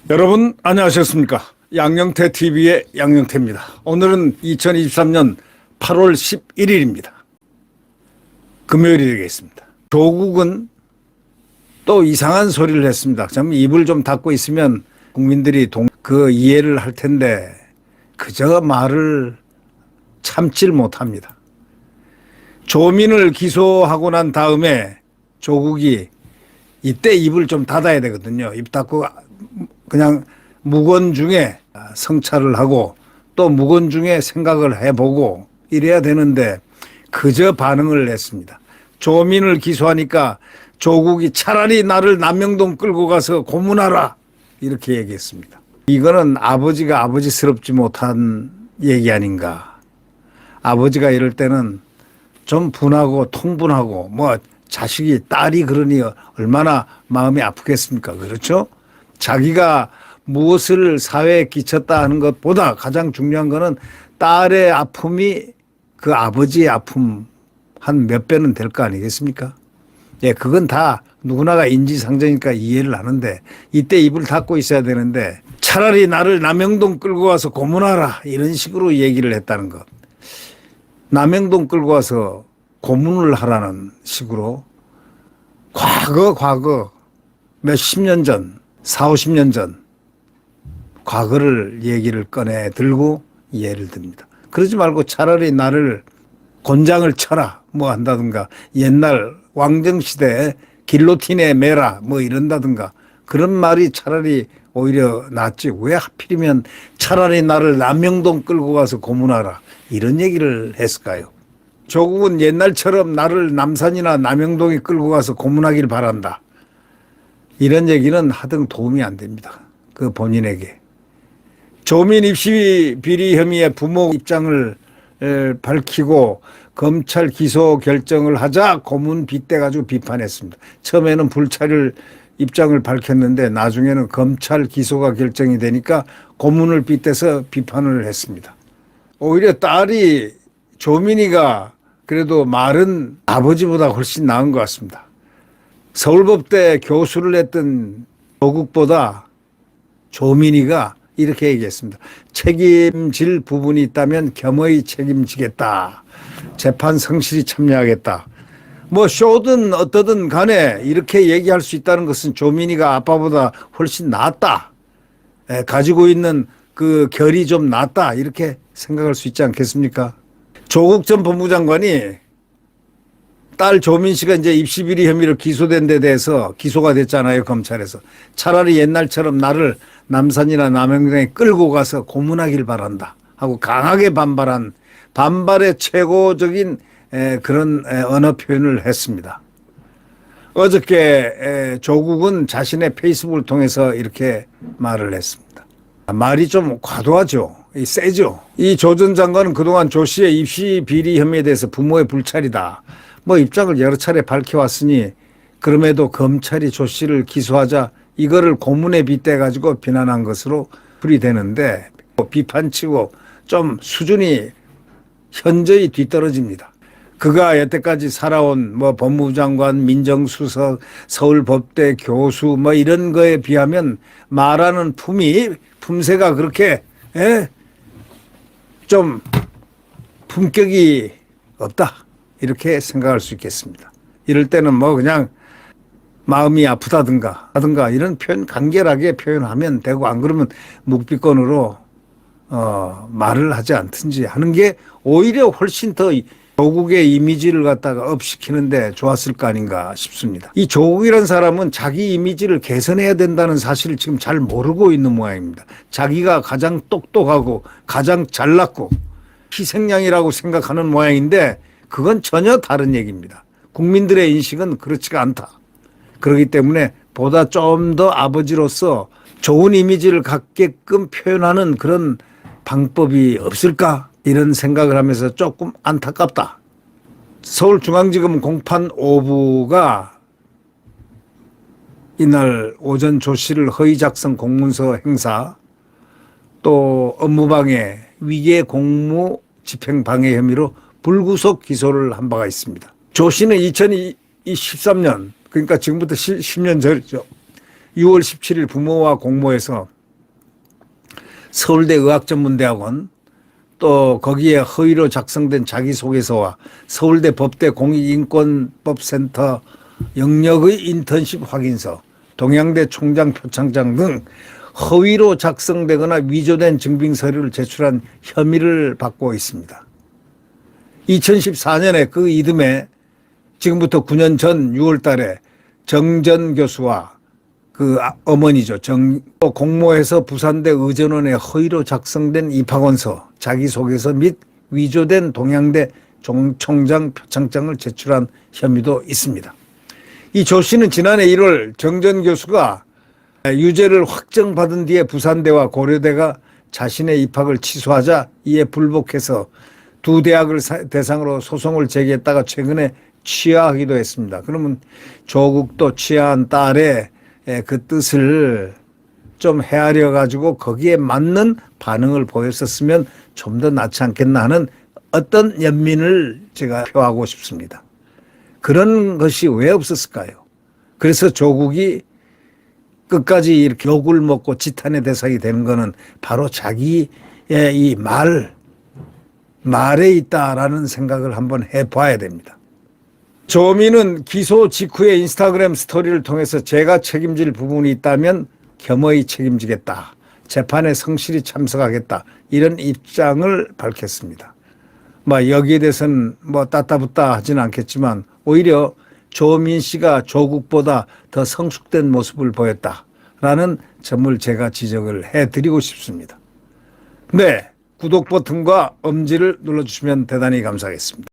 여러분 안녕하셨습니까? 양영태 TV의 양영태입니다. 오늘은 2023년 8월 11일입니다. 금요일이 되겠습니다. 조국은 또 이상한 소리를 했습니다. 참 입을 좀 닫고 있으면 국민들이 그 이해를 할 텐데 그저 말을 참질 못합니다. 조민을 기소하고 난 다음에 조국이 이때 입을 좀 닫아야 되거든요. 입 닫고 그냥 무건중에 성찰을 하고 또 무건중에 생각을 해보고 이래야 되는데 그저 반응을 냈습니다. 조민을 기소하니까 조국이 차라리 나를 남명동 끌고 가서 고문하라 이렇게 얘기했습니다. 이거는 아버지가 아버지스럽지 못한 얘기 아닌가. 아버지가 이럴 때는 좀 분하고 통분하고 뭐 자식이 딸이 그러니 얼마나 마음이 아프겠습니까? 그렇죠? 자기가 무엇을 사회에 끼쳤다 하는 것보다 가장 중요한 거는 딸의 아픔이 그 아버지의 아픔 한 몇 배는 될 거 아니겠습니까? 예, 그건 다 누구나가 인지상정이니까 이해를 하는데 이때 입을 닫고 있어야 되는데 차라리 나를 남영동 끌고 와서 고문하라 이런 식으로 얘기를 했다는 것. 남영동 끌고 와서 고문을 하라는 식으로 과거 몇십 년 전 40, 50년 전 과거를 얘기를 꺼내 들고 예를 듭니다. 그러지 말고 차라리 나를 곤장을 쳐라 뭐 한다든가 옛날 왕정시대에 길로틴에 매라 뭐 이런다든가 그런 말이 차라리 오히려 낫지. 왜 하필이면 차라리 나를 남영동 끌고 가서 고문하라 이런 얘기를 했을까요? 조국은 옛날처럼 나를 남산이나 남영동에 끌고 가서 고문하길 바란다. 이런 얘기는 하등 도움이 안 됩니다. 그 본인에게. 조민 입시 비리 혐의의 부모 입장을 밝히고 검찰 기소 결정을 하자 고문 빗대가지고 비판했습니다. 처음에는 불찰을 입장을 밝혔는데 나중에는 검찰 기소가 결정이 되니까 고문을 빗대서 비판을 했습니다. 오히려 딸이 조민이가 그래도 말은 아버지보다 훨씬 나은 것 같습니다. 서울법대 교수를 했던 조국보다 조민이가 이렇게 얘기했습니다. 책임질 부분이 있다면 겸허히 책임지겠다. 재판 성실히 참여하겠다. 뭐 쇼든 어떠든 간에 이렇게 얘기할 수 있다는 것은 조민이가 아빠보다 훨씬 낫다. 가지고 있는 그 결이 좀 낫다. 이렇게 생각할 수 있지 않겠습니까? 조국 전 법무장관이 딸 조민 씨가 이제 입시 비리 혐의로 기소된 데 대해서 기소가 됐잖아요, 검찰에서. 차라리 옛날처럼 나를 남산이나 남영동에 끌고 가서 고문하길 바란다 하고 강하게 반발의 최고적인 그런 언어 표현을 했습니다. 어저께 조국은 자신의 페이스북을 통해서 이렇게 말을 했습니다. 말이 좀 과도하죠. 세죠. 이 조 전 장관은 그동안 조 씨의 입시 비리 혐의에 대해서 부모의 불찰이다. 뭐 입장을 여러 차례 밝혀왔으니 그럼에도 검찰이 조 씨를 기소하자 이거를 고문에 빗대 가지고 비난한 것으로 풀이되는데 비판치고 좀 수준이 현저히 뒤떨어집니다. 그가 여태까지 살아온 뭐 법무부 장관, 민정수석, 서울법대 교수 뭐 이런 거에 비하면 말하는 품새가 그렇게 좀 품격이 없다. 이렇게 생각할 수 있겠습니다. 이럴 때는 뭐 그냥 마음이 아프다든가 이런 표현 간결하게 표현하면 되고 안 그러면 묵비권으로 말을 하지 않든지 하는 게 오히려 훨씬 더 조국의 이미지를 갖다가 업시키는데 좋았을 거 아닌가 싶습니다. 이 조국이라는 사람은 자기 이미지를 개선해야 된다는 사실을 지금 잘 모르고 있는 모양입니다. 자기가 가장 똑똑하고 가장 잘났고 희생양이라고 생각하는 모양인데 그건 전혀 다른 얘기입니다. 국민들의 인식은 그렇지가 않다. 그렇기 때문에 보다 좀 더 아버지로서 좋은 이미지를 갖게끔 표현하는 그런 방법이 없을까? 이런 생각을 하면서 조금 안타깝다. 서울중앙지검 공판 5부가 이날 오전 조 씨를 허위 작성 공문서 행사 또 업무방해, 위계 공무 집행방해 혐의로 불구속 기소를 한 바가 있습니다. 조 씨는 2023년 그러니까 지금부터 10년 전이죠. 6월 17일 부모와 공모해서 서울대 의학전문대학원 또 거기에 허위로 작성된 자기소개서와 서울대 법대 공익인권법센터 영역의 인턴십 확인서, 동양대 총장 표창장 등 허위로 작성되거나 위조된 증빙 서류를 제출한 혐의를 받고 있습니다. 2014년에 그 이듬해 지금부터 9년 전 6월 달에 정전 교수와 그 어머니죠. 공모해서 부산대 의전원에 허위로 작성된 입학원서, 자기소개서 및 위조된 동양대 총장 표창장을 제출한 혐의도 있습니다. 이 조 씨는 지난해 1월 정전 교수가 유죄를 확정받은 뒤에 부산대와 고려대가 자신의 입학을 취소하자 이에 불복해서 두 대학을 대상으로 소송을 제기했다가 최근에 취하하기도 했습니다. 그러면 조국도 취하한 딸의 그 뜻을 좀 헤아려 가지고 거기에 맞는 반응을 보였었으면 좀 더 낫지 않겠나 하는 어떤 연민을 제가 표하고 싶습니다. 그런 것이 왜 없었을까요? 그래서 조국이 끝까지 이렇게 욕을 먹고 지탄의 대상이 되는 것은 바로 자기의 이 말에 있다라는 생각을 한번 해봐야 됩니다. 조미는 기소 직후에 인스타그램 스토리를 통해서 제가 책임질 부분이 있다면 겸허히 책임지겠다. 재판에 성실히 참석하겠다. 이런 입장을 밝혔습니다. 여기에 대해서는 따따붙다 하지는 않겠지만 오히려 조민 씨가 조국보다 더 성숙된 모습을 보였다라는 점을 제가 지적을 해드리고 싶습니다. 네, 구독 버튼과 엄지를 눌러주시면 대단히 감사하겠습니다.